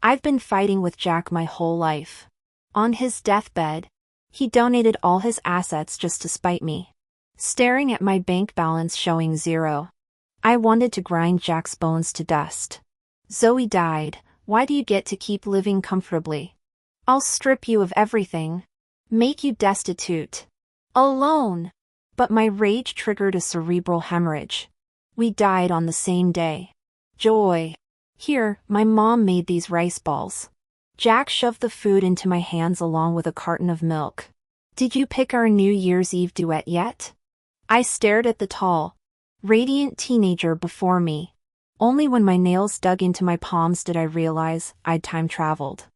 I've been fighting with Jack my whole life. On his deathbed, he donated all his assets just to spite me. Staring at my bank balance showing zero, I wanted to grind Jack's bones to dust. Zoe died, why do you get to keep living comfortably? I'll strip you of everything. Make you destitute. Alone. But my rage triggered a cerebral hemorrhage. We died on the same day. Joy. Here, my mom made these rice balls. Jack shoved the food into my hands along with a carton of milk. Did you pick our New Year's Eve duet yet? I stared at the tall, radiant teenager before me. Only when my nails dug into my palms did I realize I'd time traveled.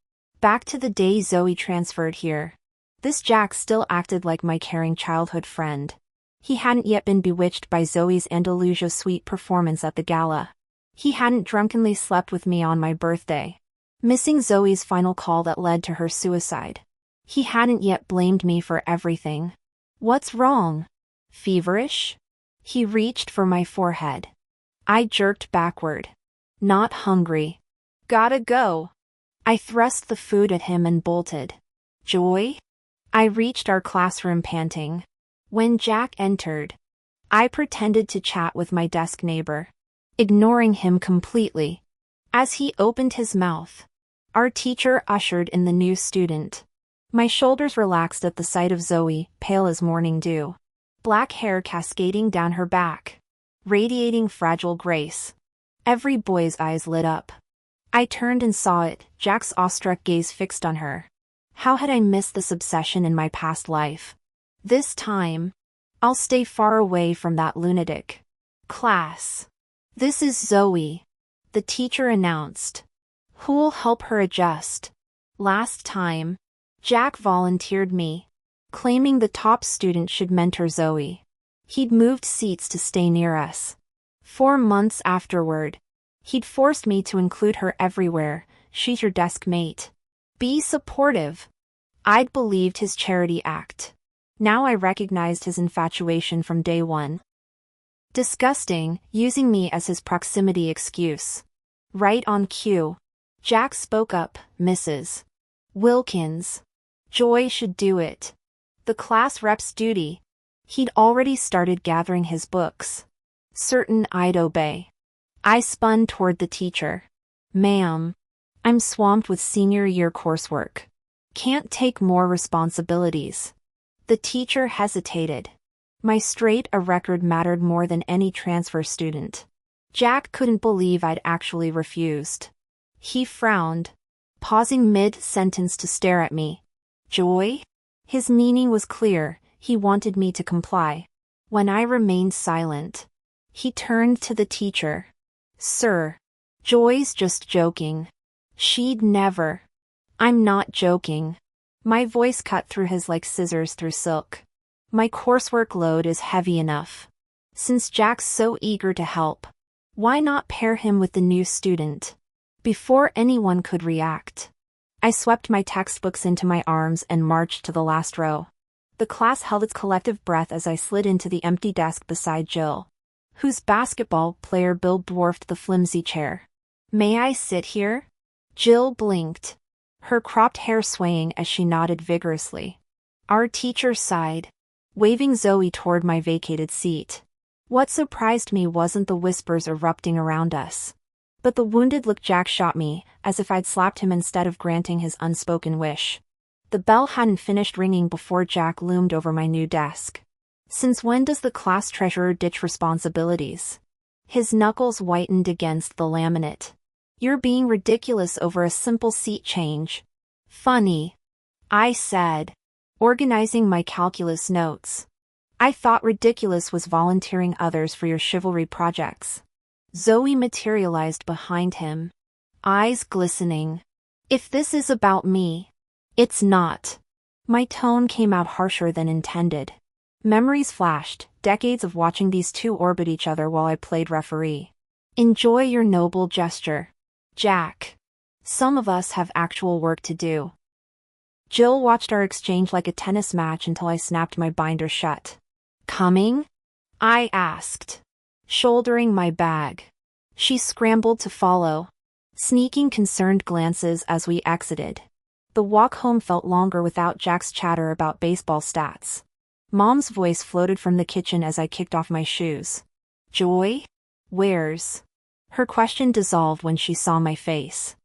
Back to the day Zoe transferred here. This Jack still acted like my caring childhood friend. He hadn't yet been bewitched by Zoe's Andalusia Suite performance at the gala. He hadn't drunkenly slept with me on my birthday, missing Zoe's final call that led to her suicide. He hadn't yet blamed me for everything. What's wrong? Feverish? He reached for my forehead. I jerked backward. Not hungry. Gotta go. I thrust the food at him and bolted. Joy? I reached our classroom panting. When Jack entered, I pretended to chat with my desk neighbor, ignoring him completely. As he opened his mouth, our teacher ushered in the new student. My shoulders relaxed at the sight of Zoe, pale as morning dew. Black hair cascading down her back, radiating fragile grace. Every boy's eyes lit up. I turned and saw it, Jack's awestruck gaze fixed on her. How had I missed this obsession in my past life? This time, I'll stay far away from that lunatic. Class. This is Zoe, the teacher announced. Who'll help her adjust? Last time, Jack volunteered me, claiming the top student should mentor Zoe. He'd moved seats to stay near us. 4 months afterward, he'd forced me to include her everywhere. She's your desk mate. Be supportive. I'd believed his charity act. Now I recognized his infatuation from day one. Disgusting, using me as his proximity excuse. Right on cue. Jack spoke up, Mrs. Wilkins. Joy should do it. The class rep's duty. He'd already started gathering his books. Certain I'd obey. I spun toward the teacher. Ma'am, I'm swamped with senior year coursework. Can't take more responsibilities. The teacher hesitated. My straight A record mattered more than any transfer student. Jack couldn't believe I'd actually refused. He frowned, pausing mid-sentence to stare at me. Joy? His meaning was clear, he wanted me to comply. When I remained silent, he turned to the teacher. Sir, Joy's just joking. She'd never. I'm not joking. My voice cut through his like scissors through silk. My coursework load is heavy enough. Since Jack's so eager to help, why not pair him with the new student? Before anyone could react, I swept my textbooks into my arms and marched to the last row. The class held its collective breath as I slid into the empty desk beside Jill, whose basketball player build dwarfed the flimsy chair. May I sit here? Jill blinked, her cropped hair swaying as she nodded vigorously. Our teacher sighed, waving Zoe toward my vacated seat. What surprised me wasn't the whispers erupting around us, but the wounded look Jack shot me, as if I'd slapped him instead of granting his unspoken wish. The bell hadn't finished ringing before Jack loomed over my new desk. Since when does the class treasurer ditch responsibilities? His knuckles whitened against the laminate. You're being ridiculous over a simple seat change. Funny, I said, organizing my calculus notes. I thought ridiculous was volunteering others for your chivalry projects. Zoe materialized behind him, eyes glistening. If this is about me, it's not. My tone came out harsher than intended. Memories flashed, decades of watching these two orbit each other while I played referee. Enjoy your noble gesture, Jack. Some of us have actual work to do. Jill watched our exchange like a tennis match until I snapped my binder shut. Coming? I asked, shouldering my bag. She scrambled to follow, sneaking concerned glances as we exited. The walk home felt longer without Jack's chatter about baseball stats. Mom's voice floated from the kitchen as I kicked off my shoes. "Joy? Where's?" Her question dissolved when she saw my face.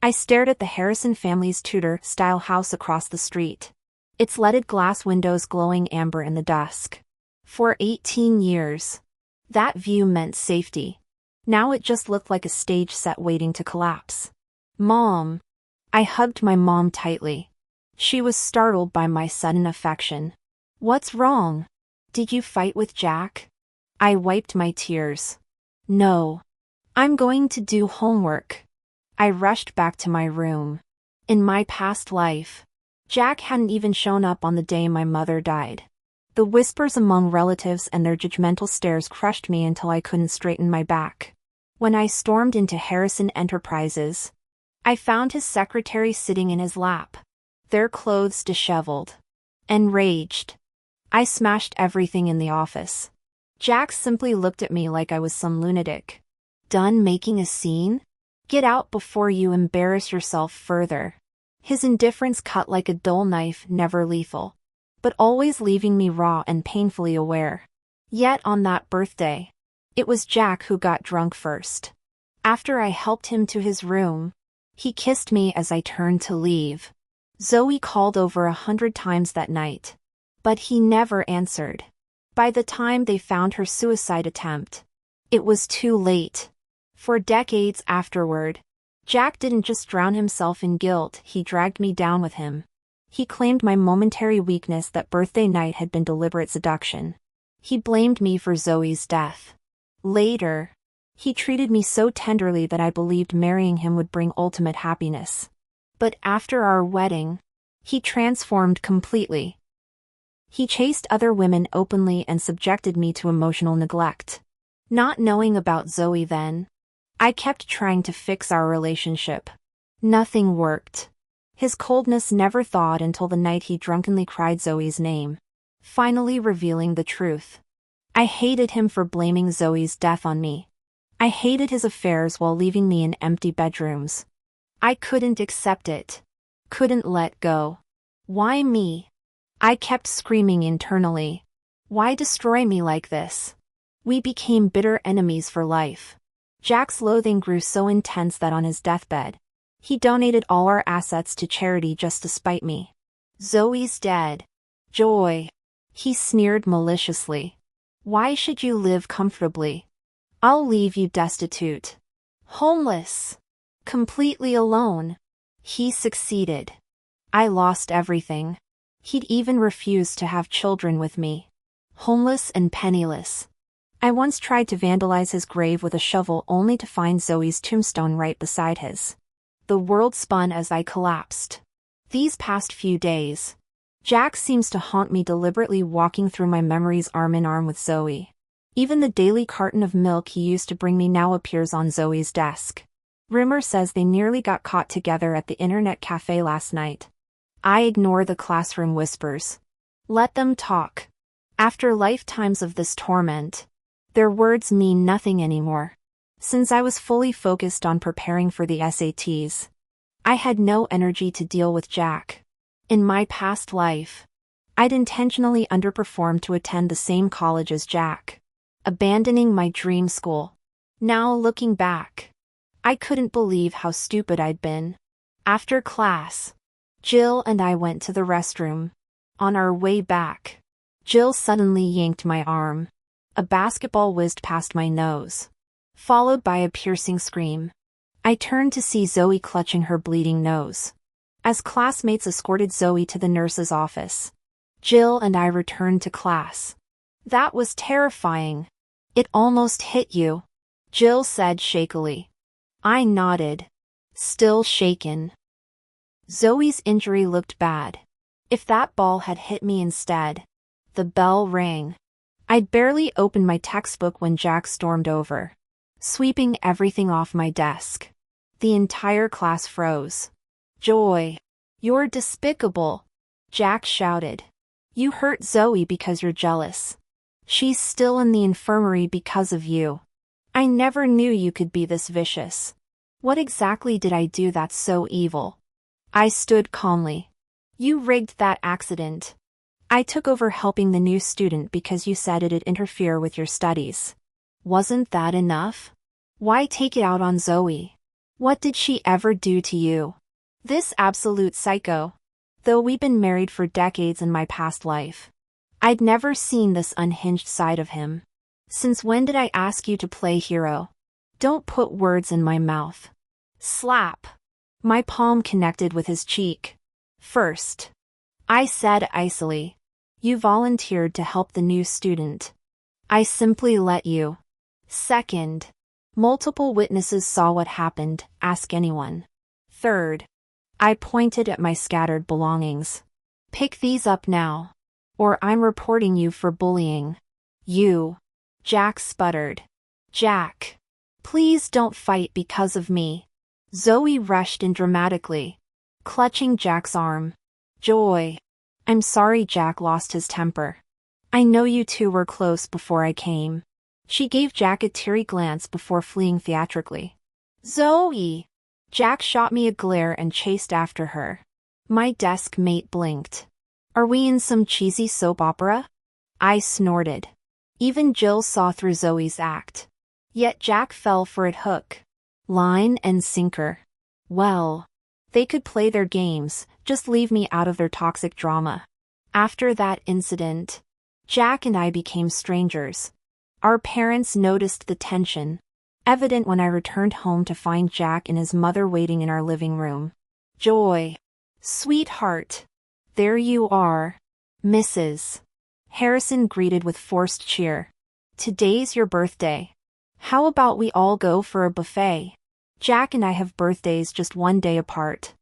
I stared at the Harrison family's Tudor-style house across the street, its leaded glass windows glowing amber in the dusk. For 18 years, that view meant safety. Now it just looked like a stage set waiting to collapse. "Mom." I hugged my mom tightly. She was startled by my sudden affection. "What's wrong? Did you fight with Jack?" I wiped my tears. "No. I'm going to do homework." I rushed back to my room. In my past life, Jack hadn't even shown up on the day my mother died. The whispers among relatives and their judgmental stares crushed me until I couldn't straighten my back. When I stormed into Harrison Enterprises, I found his secretary sitting in his lap, their clothes disheveled. Enraged, I smashed everything in the office. Jack simply looked at me like I was some lunatic. "Done making a scene? Get out before you embarrass yourself further." His indifference cut like a dull knife, never lethal, but always leaving me raw and painfully aware. Yet on that birthday, it was Jack who got drunk first. After I helped him to his room, he kissed me as I turned to leave. Zoe called over 100 times that night, but he never answered. By the time they found her suicide attempt, it was too late. For decades afterward, Jack didn't just drown himself in guilt, he dragged me down with him. He claimed my momentary weakness that birthday night had been deliberate seduction. He blamed me for Zoe's death. Later, he treated me so tenderly that I believed marrying him would bring ultimate happiness. But after our wedding, he transformed completely. He chased other women openly and subjected me to emotional neglect. Not knowing about Zoe then, I kept trying to fix our relationship. Nothing worked. His coldness never thawed until the night he drunkenly cried Zoe's name, finally revealing the truth. I hated him for blaming Zoe's death on me. I hated his affairs while leaving me in empty bedrooms. I couldn't accept it. Couldn't let go. Why me? I kept screaming internally. Why destroy me like this? We became bitter enemies for life. Jack's loathing grew so intense that on his deathbed, he donated all our assets to charity just to spite me. "Zoe's dead. Joy," he sneered maliciously. "Why should you live comfortably? I'll leave you destitute. Homeless. Completely alone." He succeeded. I lost everything. He'd even refused to have children with me. Homeless and penniless. I once tried to vandalize his grave with a shovel only to find Zoe's tombstone right beside his. The world spun as I collapsed. These past few days, Jack seems to haunt me, deliberately walking through my memories arm in arm with Zoe. Even the daily carton of milk he used to bring me now appears on Zoe's desk. Rumor says they nearly got caught together at the internet cafe last night. I ignore the classroom whispers. Let them talk. After lifetimes of this torment, their words mean nothing anymore. Since I was fully focused on preparing for the SATs, I had no energy to deal with Jack. In my past life, I'd intentionally underperformed to attend the same college as Jack, abandoning my dream school. Now looking back, I couldn't believe how stupid I'd been. After class, Jill and I went to the restroom. On our way back, Jill suddenly yanked my arm. A basketball whizzed past my nose, followed by a piercing scream. I turned to see Zoe clutching her bleeding nose. As classmates escorted Zoe to the nurse's office, Jill and I returned to class. "That was terrifying. It almost hit you," Jill said shakily. I nodded, still shaken. Zoe's injury looked bad. If that ball had hit me instead. The bell rang. I'd barely opened my textbook when Jack stormed over, sweeping everything off my desk. The entire class froze. "Joy, you're despicable," Jack shouted. "You hurt Zoe because you're jealous. She's still in the infirmary because of you. I never knew you could be this vicious." What exactly did I do that's so evil? I stood calmly. You rigged that accident. I took over helping the new student because you said it'd interfere with your studies. Wasn't that enough? Why take it out on Zoe? What did she ever do to you? This absolute psycho. Though we've been married for decades in my past life, I'd never seen this unhinged side of him. Since when did I ask you to play hero? Don't put words in my mouth. Slap. My palm connected with his cheek. First, I said icily, you volunteered to help the new student. I simply let you. Second, multiple witnesses saw what happened, ask anyone. Third, I pointed at my scattered belongings. Pick these up now, or I'm reporting you for bullying. You. Jack sputtered. Jack. Please don't fight because of me. Zoe rushed in dramatically, clutching Jack's arm. Joy. I'm sorry. Jack lost his temper. I know you two were close before I came. She gave Jack a teary glance before fleeing theatrically. Zoe! Jack shot me a glare and chased after her. My desk mate blinked. Are we in some cheesy soap opera? I snorted. Even Jill saw through Zoe's act. Yet Jack fell for it hook, line and sinker. Well, they could play their games, just leave me out of their toxic drama. After that incident, Jack and I became strangers. Our parents noticed the tension, evident when I returned home to find Jack and his mother waiting in our living room. Joy. Sweetheart. There you are. Mrs. Harrison greeted with forced cheer. Today's your birthday. How about we all go for a buffet? Jack and I have birthdays just one day apart.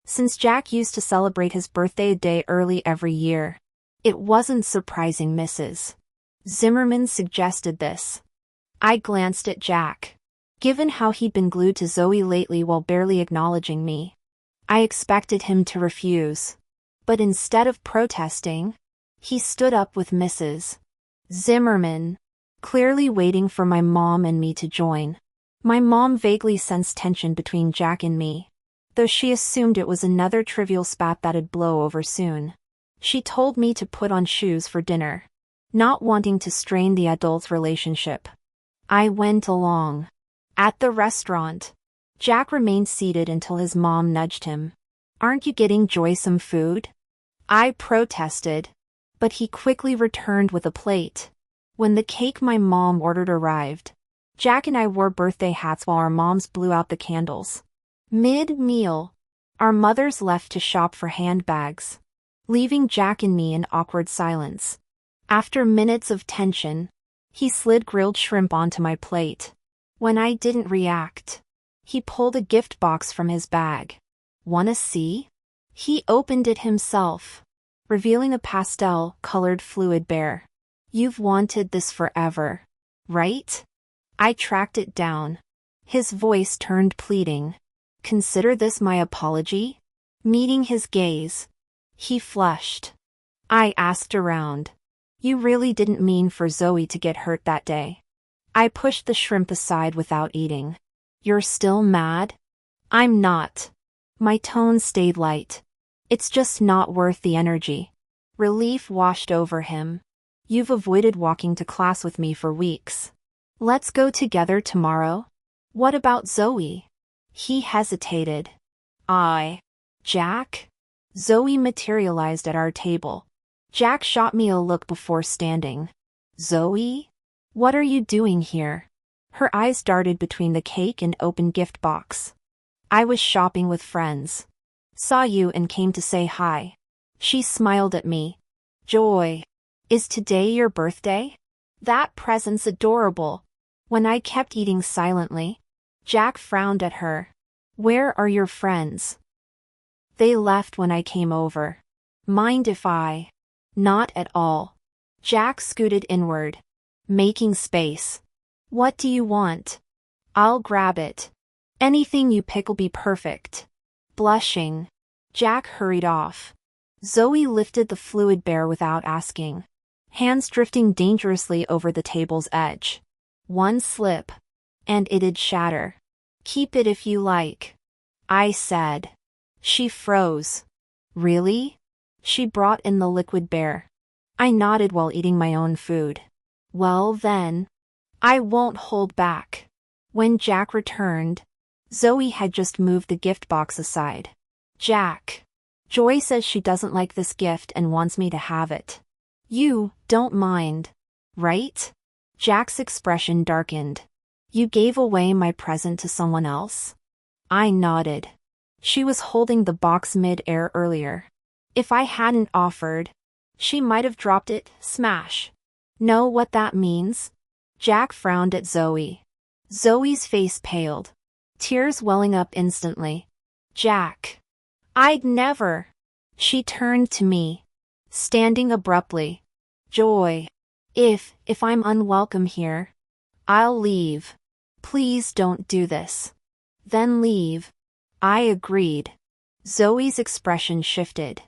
Since Jack used to celebrate his birthday a day early every year, it wasn't surprising Mrs. Zimmerman suggested this. I glanced at Jack. Given how he'd been glued to Zoe lately while barely acknowledging me, I expected him to refuse. But instead of protesting, he stood up with Mrs. Zimmerman, clearly waiting for my mom and me to join. My mom vaguely sensed tension between Jack and me, though she assumed it was another trivial spat that'd blow over soon. She told me to put on shoes for dinner, not wanting to strain the adults' relationship. I went along. At the restaurant, Jack remained seated until his mom nudged him. Aren't you getting Joy some food? I protested, but he quickly returned with a plate. When the cake my mom ordered arrived, Jack and I wore birthday hats while our moms blew out the candles. Mid-meal, our mothers left to shop for handbags, leaving Jack and me in awkward silence. After minutes of tension, he slid grilled shrimp onto my plate. When I didn't react, he pulled a gift box from his bag. Wanna see? He opened it himself, revealing a pastel-colored fluid bear. You've wanted this forever, right? I tracked it down. His voice turned pleading. Consider this my apology? Meeting his gaze, he flushed. I asked around. You really didn't mean for Zoe to get hurt that day. I pushed the shrimp aside without eating. You're still mad? I'm not. My tone stayed light. It's just not worth the energy. Relief washed over him. You've avoided walking to class with me for weeks. Let's go together tomorrow? What about Zoe? He hesitated. Jack? Zoe materialized at our table. Jack shot me a look before standing. Zoe? What are you doing here? Her eyes darted between the cake and open gift box. I was shopping with friends. Saw you and came to say hi. She smiled at me. Joy. Is today your birthday? That present's adorable. When I kept eating silently, Jack frowned at her. Where are your friends? They left when I came over. Mind if I? Not at all. Jack scooted inward, making space. What do you want? I'll grab it. Anything you pick'll be perfect. Blushing, Jack hurried off. Zoe lifted the fluid bear without asking, hands drifting dangerously over the table's edge. One slip, and it'd shatter. Keep it if you like, I said. She froze. Really? She brought in the liquid bear. I nodded while eating my own food. Well then, I won't hold back. When Jack returned, Zoe had just moved the gift box aside. Jack. Joy says she doesn't like this gift and wants me to have it. You don't mind, right? Jack's expression darkened. You gave away my present to someone else? I nodded. She was holding the box mid-air earlier. If I hadn't offered, she might have dropped it, smash. Know what that means? Jack frowned at Zoe. Zoe's face paled, tears welling up instantly. Jack. I'd never. She turned to me, standing abruptly. Joy. If I'm unwelcome here, I'll leave. Please don't do this. Then leave. I agreed. Zoe's expression shifted.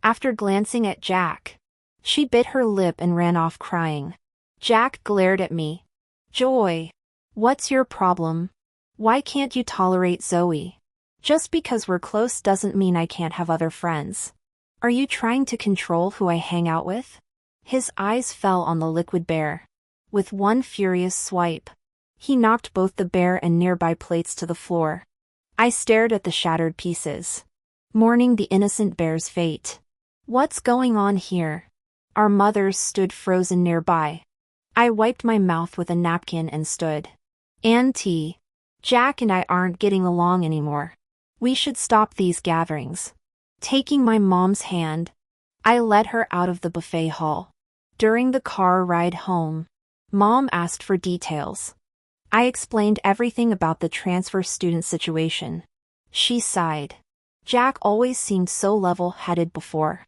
After glancing at Jack, she bit her lip and ran off crying. Jack glared at me. Joy. What's your problem? Why can't you tolerate Zoe? Just because we're close doesn't mean I can't have other friends. Are you trying to control who I hang out with? His eyes fell on the liquid bear. With one furious swipe, he knocked both the bear and nearby plates to the floor. I stared at the shattered pieces, mourning the innocent bear's fate. What's going on here? Our mothers stood frozen nearby. I wiped my mouth with a napkin and stood. Auntie, Jack and I aren't getting along anymore. We should stop these gatherings. Taking my mom's hand, I led her out of the buffet hall. During the car ride home, Mom asked for details. I explained everything about the transfer student situation. She sighed. Jack always seemed so level-headed before.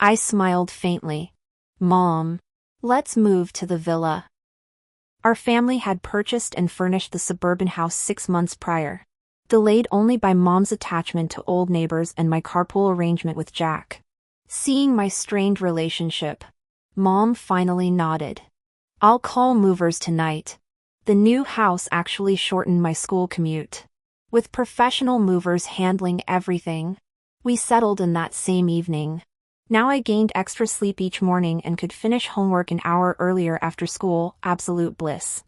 I smiled faintly. Mom, let's move to the villa. Our family had purchased and furnished the suburban house 6 months prior, delayed only by Mom's attachment to old neighbors and my carpool arrangement with Jack. Seeing my strained relationship, Mom finally nodded. I'll call movers tonight. The new house actually shortened my school commute. With professional movers handling everything, we settled in that same evening. Now I gained extra sleep each morning and could finish homework an hour earlier after school, absolute bliss.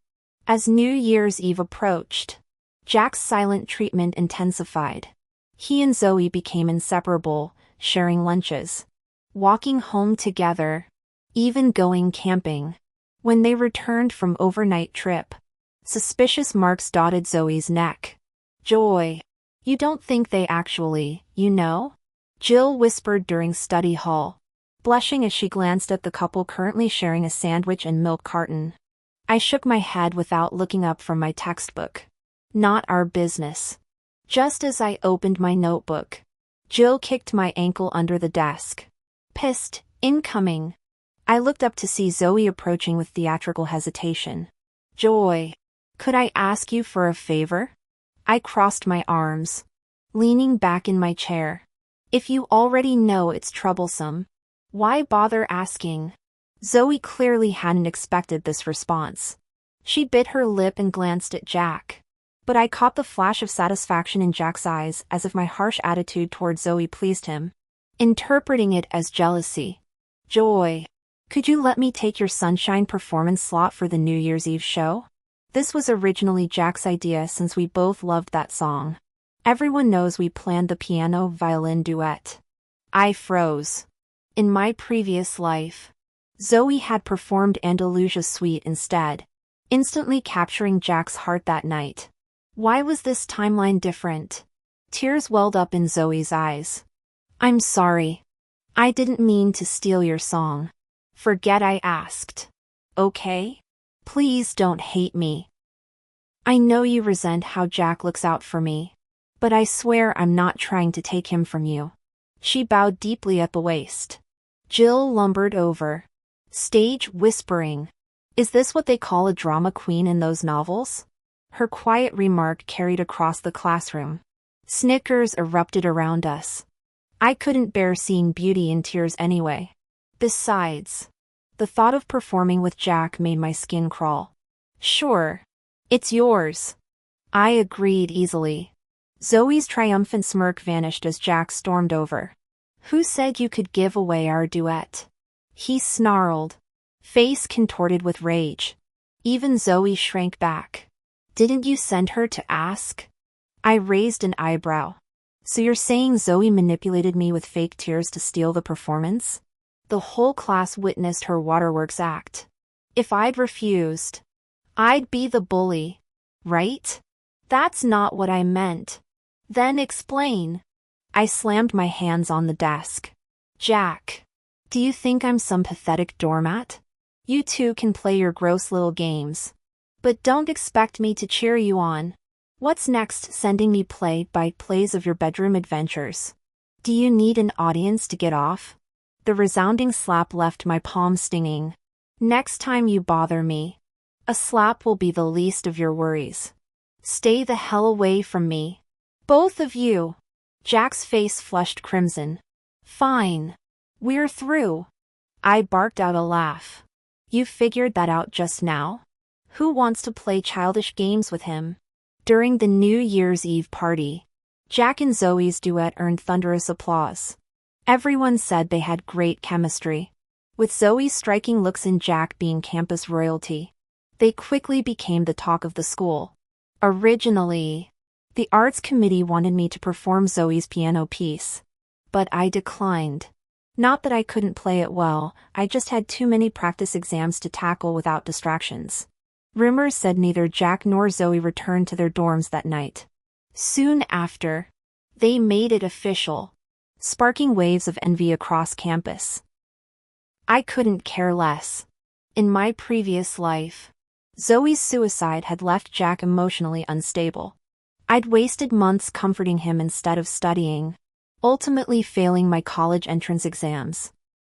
As New Year's Eve approached, Jack's silent treatment intensified. He and Zoe became inseparable, sharing lunches, walking home together, even going camping. When they returned from overnight trip, suspicious marks dotted Zoe's neck. Joy. You don't think they actually, Jill whispered during study hall, blushing as she glanced at the couple currently sharing a sandwich and milk carton. I shook my head without looking up from my textbook. Not our business. Just as I opened my notebook, Jill kicked my ankle under the desk. Pissed, incoming. I looked up to see Zoe approaching with theatrical hesitation. Joy. Could I ask you for a favor? I crossed my arms, leaning back in my chair. If you already know it's troublesome, why bother asking? Zoe clearly hadn't expected this response. She bit her lip and glanced at Jack. But I caught the flash of satisfaction in Jack's eyes, as if my harsh attitude toward Zoe pleased him, interpreting it as jealousy. Joy. Could you let me take your Sunshine performance slot for the New Year's Eve show? This was originally Jack's idea since we both loved that song. Everyone knows we planned the piano-violin duet. I froze. In my previous life, Zoe had performed Andalusia's Suite instead, instantly capturing Jack's heart that night. Why was this timeline different? Tears welled up in Zoe's eyes. I'm sorry. I didn't mean to steal your song. Forget I asked. Okay? Please don't hate me. I know you resent how Jack looks out for me, but I swear I'm not trying to take him from you. She bowed deeply at the waist. Jill lumbered over, stage whispering. Is this what they call a drama queen in those novels? Her quiet remark carried across the classroom. Snickers erupted around us. I couldn't bear seeing beauty in tears anyway. Besides, the thought of performing with Jack made my skin crawl. Sure. It's yours. I agreed easily. Zoe's triumphant smirk vanished as Jack stormed over. Who said you could give away our duet? He snarled, face contorted with rage. Even Zoe shrank back. Didn't you send her to ask? I raised an eyebrow. So you're saying Zoe manipulated me with fake tears to steal the performance? The whole class witnessed her waterworks act. If I'd refused, I'd be the bully, right? That's not what I meant. Then explain. I slammed my hands on the desk. Jack, do you think I'm some pathetic doormat? You two can play your gross little games. But don't expect me to cheer you on. What's next, sending me play-by-plays of your bedroom adventures? Do you need an audience to get off? The resounding slap left my palm stinging. Next time you bother me, a slap will be the least of your worries. Stay the hell away from me. Both of you. Jack's face flushed crimson. Fine. We're through. I barked out a laugh. You figured that out just now? Who wants to play childish games with him? During the New Year's Eve party, Jack and Zoe's duet earned thunderous applause. Everyone said they had great chemistry, with Zoe's striking looks and Jack being campus royalty. They quickly became the talk of the school. Originally, the arts committee wanted me to perform Zoe's piano piece, but I declined. Not that I couldn't play it well, I just had too many practice exams to tackle without distractions. Rumors said neither Jack nor Zoe returned to their dorms that night. Soon after, they made it official, sparking waves of envy across campus. I couldn't care less. In my previous life, Zoe's suicide had left Jack emotionally unstable. I'd wasted months comforting him instead of studying, ultimately failing my college entrance exams.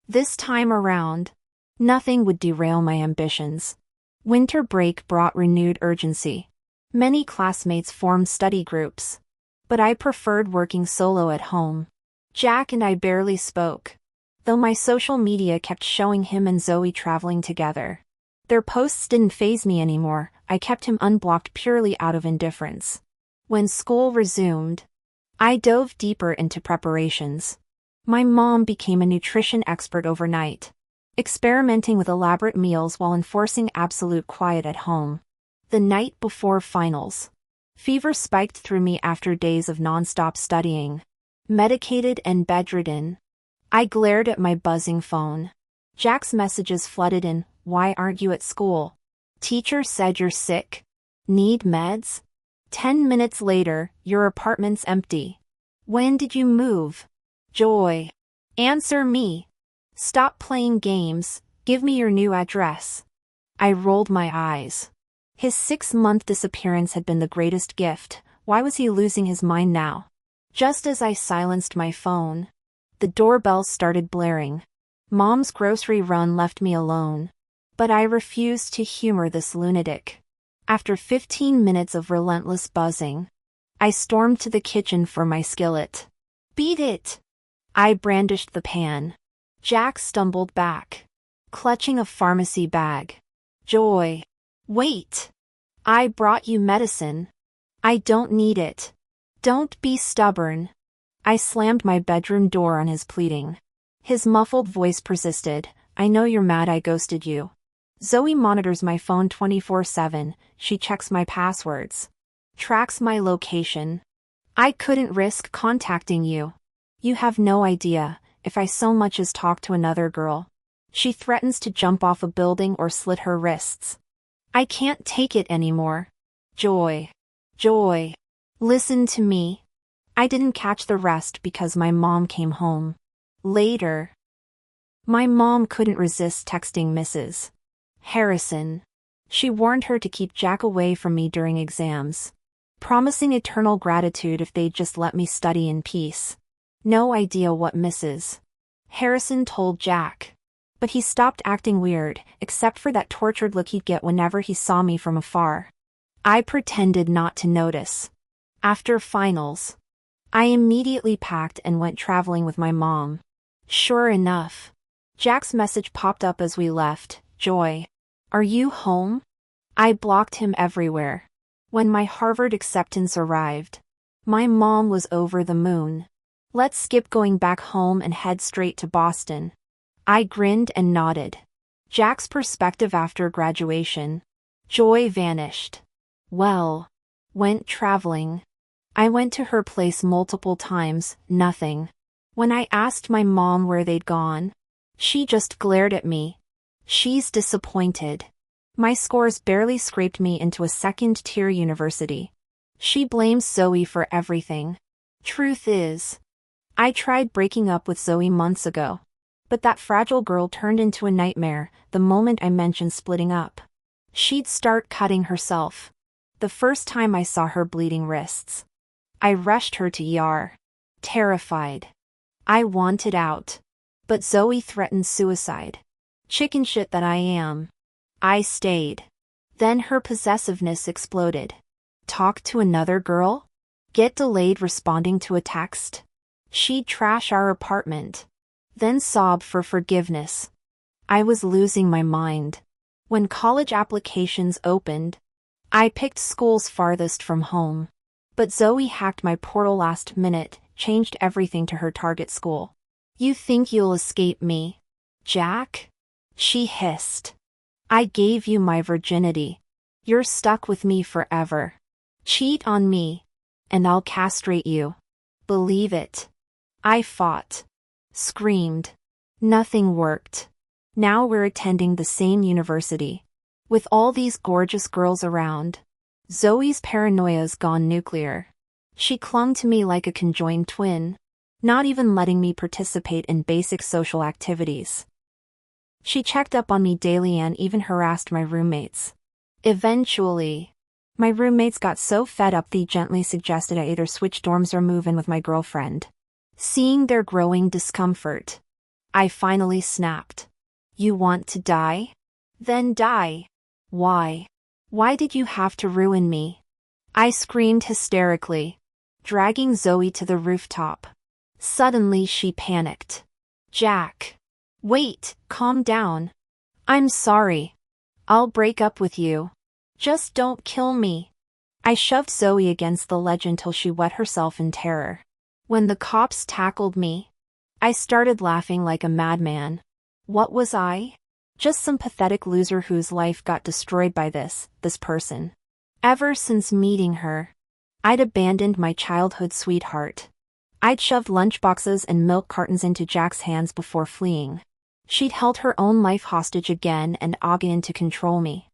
This time around, nothing would derail my ambitions. Winter break brought renewed urgency. Many classmates formed study groups, but I preferred working solo at home. Jack and I barely spoke, though my social media kept showing him and Zoe traveling together. Their posts didn't faze me anymore, I kept him unblocked purely out of indifference. When school resumed, I dove deeper into preparations. My mom became a nutrition expert overnight, experimenting with elaborate meals while enforcing absolute quiet at home. The night before finals, fever spiked through me after days of nonstop studying. Medicated and bedridden, I glared at my buzzing phone. Jack's messages flooded in. Why aren't you at school? Teacher said you're sick. Need meds? 10 minutes later, your apartment's empty. When did you move? Joy. Answer me. Stop playing games, give me your new address. I rolled my eyes. His 6-month disappearance had been the greatest gift. Why was he losing his mind now? Just as I silenced my phone, the doorbell started blaring. Mom's grocery run left me alone. But I refused to humor this lunatic. After 15 minutes of relentless buzzing, I stormed to the kitchen for my skillet. Beat it! I brandished the pan. Jack stumbled back, clutching a pharmacy bag. Joy. Wait. I brought you medicine. I don't need it. Don't be stubborn. I slammed my bedroom door on his pleading. His muffled voice persisted. I know you're mad I ghosted you. Zoe monitors my phone 24/7, she checks my passwords, tracks my location. I couldn't risk contacting you. You have no idea, if I so much as talk to another girl, she threatens to jump off a building or slit her wrists. I can't take it anymore. Joy. Joy. Listen to me. I didn't catch the rest because my mom came home. Later. My mom couldn't resist texting Mrs. Harrison. She warned her to keep Jack away from me during exams, promising eternal gratitude if they'd just let me study in peace. No idea what Mrs. Harrison told Jack, but he stopped acting weird, except for that tortured look he'd get whenever he saw me from afar. I pretended not to notice. After finals, I immediately packed and went traveling with my mom. Sure enough, Jack's message popped up as we left. Joy. Are you home? I blocked him everywhere. When my Harvard acceptance arrived, my mom was over the moon. Let's skip going back home and head straight to Boston. I grinned and nodded. Jack's perspective after graduation. Joy vanished. Well, went traveling. I went to her place multiple times, nothing. When I asked my mom where they'd gone, she just glared at me. She's disappointed. My scores barely scraped me into a second-tier university. She blames Zoe for everything. Truth is, I tried breaking up with Zoe months ago. But that fragile girl turned into a nightmare the moment I mentioned splitting up. She'd start cutting herself. The first time I saw her bleeding wrists, I rushed her to ER. Terrified. I wanted out. But Zoe threatened suicide. Chicken shit that I am. I stayed. Then her possessiveness exploded. Talk to another girl? Get delayed responding to a text? She'd trash our apartment. Then sob for forgiveness. I was losing my mind. When college applications opened, I picked schools farthest from home. But Zoe hacked my portal last minute, changed everything to her target school. You think you'll escape me, Jack? She hissed. I gave you my virginity. You're stuck with me forever. Cheat on me, and I'll castrate you. Believe it. I fought. Screamed. Nothing worked. Now we're attending the same university. With all these gorgeous girls around. Zoe's paranoia's gone nuclear. She clung to me like a conjoined twin, not even letting me participate in basic social activities. She checked up on me daily and even harassed my roommates. Eventually, my roommates got so fed up they gently suggested I either switch dorms or move in with my girlfriend. Seeing their growing discomfort, I finally snapped. You want to die? Then die. Why? Why did you have to ruin me? I screamed hysterically, dragging Zoe to the rooftop. Suddenly she panicked. Jack. Wait, calm down. I'm sorry. I'll break up with you. Just don't kill me. I shoved Zoe against the ledge until she wet herself in terror. When the cops tackled me, I started laughing like a madman. What was I? Just some pathetic loser whose life got destroyed by this person. Ever since meeting her, I'd abandoned my childhood sweetheart. I'd shoved lunchboxes and milk cartons into Jack's hands before fleeing. She'd held her own life hostage again and again to control me.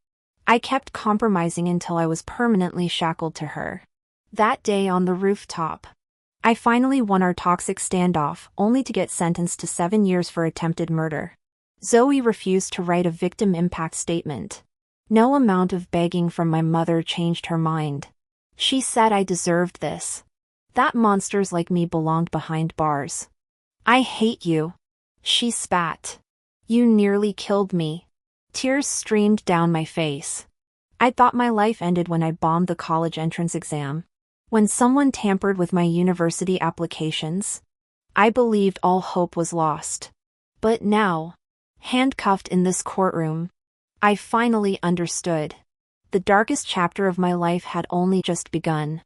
I kept compromising until I was permanently shackled to her. That day on the rooftop, I finally won our toxic standoff, only to get sentenced to 7 years for attempted murder. Zoe refused to write a victim impact statement. No amount of begging from my mother changed her mind. She said I deserved this. That monsters like me belonged behind bars. I hate you. She spat. You nearly killed me. Tears streamed down my face. I thought my life ended when I bombed the college entrance exam. When someone tampered with my university applications, I believed all hope was lost. But now, handcuffed in this courtroom, I finally understood. The darkest chapter of my life had only just begun.